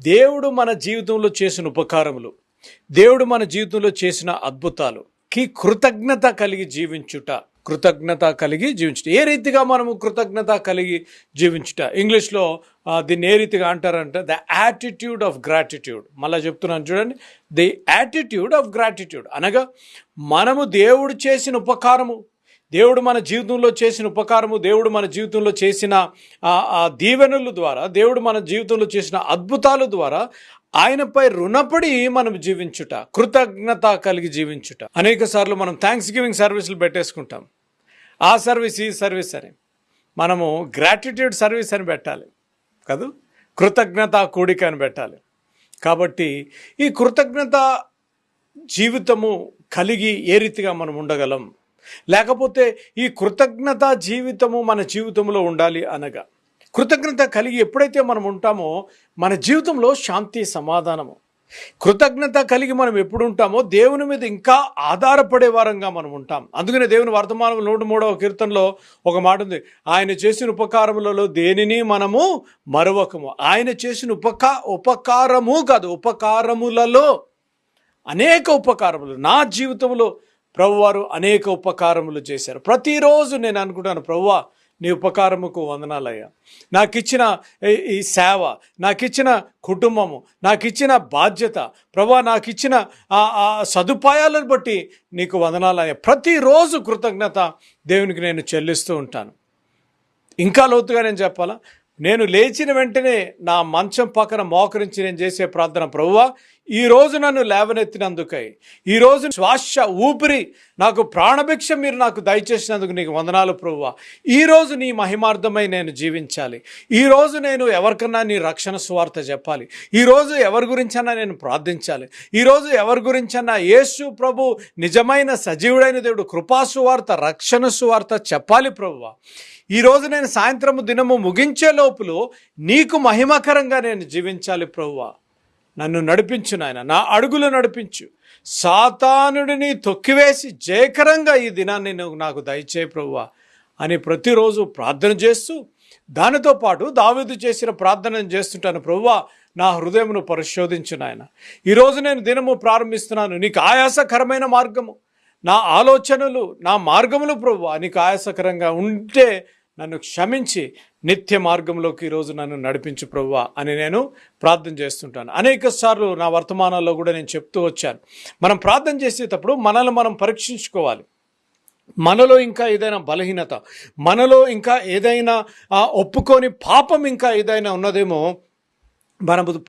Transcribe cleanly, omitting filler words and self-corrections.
దేవుడు మన జీవితంలో చేసిన ఉపకారములు, దేవుడు మన జీవితంలో చేసిన అద్భుతాలుకి కృతజ్ఞత కలిగి జీవించుట. ఏ రీతిగా మనము కృతజ్ఞత కలిగి జీవించుట? ఇంగ్లీష్లో దీన్ని ఏ రీతిగా అంటారంటే ద యాటిట్యూడ్ ఆఫ్ గ్రాటిట్యూడ్. మళ్ళీ చెప్తున్నాను చూడండి, ది యాటిట్యూడ్ ఆఫ్ గ్రాటిట్యూడ్ అనగా మనము దేవుడు చేసిన ఉపకారము, దేవుడు మన జీవితంలో చేసిన ఉపకారము, దేవుడు మన జీవితంలో చేసిన దీవెనల ద్వారా, దేవుడు మన జీవితంలో చేసిన అద్భుతాల ద్వారా ఆయనపై రుణపడి మనం జీవించుట, కృతజ్ఞత కలిగి జీవించుట. అనేక సార్లు మనం థ్యాంక్స్ గివింగ్ సర్వీసులు పెట్టేసుకుంటాం. ఆ సర్వీస్ ఈ సర్వీస్ అని మనము గ్రాటిట్యూడ్ సర్వీస్ అని పెట్టాలి కాదు, కృతజ్ఞత కూడిక అని పెట్టాలి. కాబట్టి ఈ కృతజ్ఞత జీవితము కలిగి ఏ రీతిగా మనం ఉండగలం, లేకపోతే ఈ కృతజ్ఞత జీవితము మన జీవితంలో ఉండాలి అనగా, కృతజ్ఞత కలిగి ఎప్పుడైతే మనం ఉంటామో మన జీవితంలో శాంతి సమాధానము, కృతజ్ఞత కలిగి మనం ఎప్పుడు ఉంటామో దేవుని మీద ఇంకా ఆధారపడే వారంగా మనం ఉంటాం. అందుకనే దేవుని వర్తమానం 103వ కీర్తనలో ఒక మాట ఉంది, ఆయన చేసిన ఉపకారములలో దేనిని మనము మరవకము. ఆయన చేసిన ఉపకారము కాదు, ఉపకారములలో అనేక ఉపకారములు నా జీవితంలో ప్రభువారు అనేక ఉపకారములు చేశారు. ప్రతిరోజు నేను అనుకుంటాను, ప్రభువా నీ ఉపకారముకు వందనాలయ్యా, నాకిచ్చిన ఈ సేవ, నాకిచ్చిన కుటుంబము, నాకిచ్చిన బాధ్యత, ప్రభువా నాకిచ్చిన సదుపాయాలను బట్టి నీకు వందనాలయ్యా. ప్రతిరోజు కృతజ్ఞత దేవునికి నేను చెల్లిస్తూ ఉంటాను. ఇంకా లోతుగా నేను చెప్పాలా, నేను లేచిన వెంటనే నా మంచం పక్కన మోకరించి నేను చేసే ప్రార్థన, ప్రభువా ఈరోజు నన్ను లేవనెత్తినందుకై, ఈరోజు శ్వాస ఊపిరి నాకు ప్రాణభిక్ష మీరు నాకు దయచేసినందుకు నీకు వందనాలు ప్రభువా. ఈరోజు నీ మహిమార్థమై నేను జీవించాలి, ఈరోజు నేను ఎవరికన్నా నీ రక్షణ సువార్త చెప్పాలి, ఈరోజు ఎవరి గురించన్నా నేను ప్రార్థించాలి, ఈరోజు ఎవరి గురించన్నా యేసు ప్రభు నిజమైన సజీవుడైన దేవుడు కృపా సువార్త, రక్షణ సువార్త చెప్పాలి ప్రభువా. ఈరోజు నేను సాయంత్రము దినము ముగించే లోపల నీకు మహిమకరంగా నేను జీవించాలి ప్రభువా. నన్ను నడిపించు నాయన, నా అడుగులు నడిపించు, సాతానుడిని తొక్కివేసి జయకరంగా ఈ దినాన్ని నువ్వు నాకు దయచేయి ప్రభువా అని ప్రతిరోజు ప్రార్థన చేస్తూ, దానితో పాటు దావీదు చేసిన ప్రార్థన చేస్తుంటాను, ప్రభువా నా హృదయమును పరిశోధించు నాయన, ఈరోజు నేను దినము ప్రారంభిస్తున్నాను, నీకు ఆయాసకరమైన మార్గము, నా ఆలోచనలు నా మార్గములు ప్రభువా నీకు ఆయాసకరంగా ఉంటే నన్ను క్షమించి నిత్య మార్గంలోకి ఈరోజు నన్ను నడిపించు ప్రభువా అని నేను ప్రార్థన చేస్తుంటాను. అనేక సార్లు నా వర్తమానాల్లో కూడా నేను చెప్తూ వచ్చాను, మనం ప్రార్థన చేసేటప్పుడు మనల్ని మనం పరీక్షించుకోవాలి. మనలో ఇంకా ఏదైనా బలహీనత, మనలో ఇంకా ఏదైనా ఒప్పుకొని పాపం ఇంకా ఏదైనా ఉన్నదేమో మనం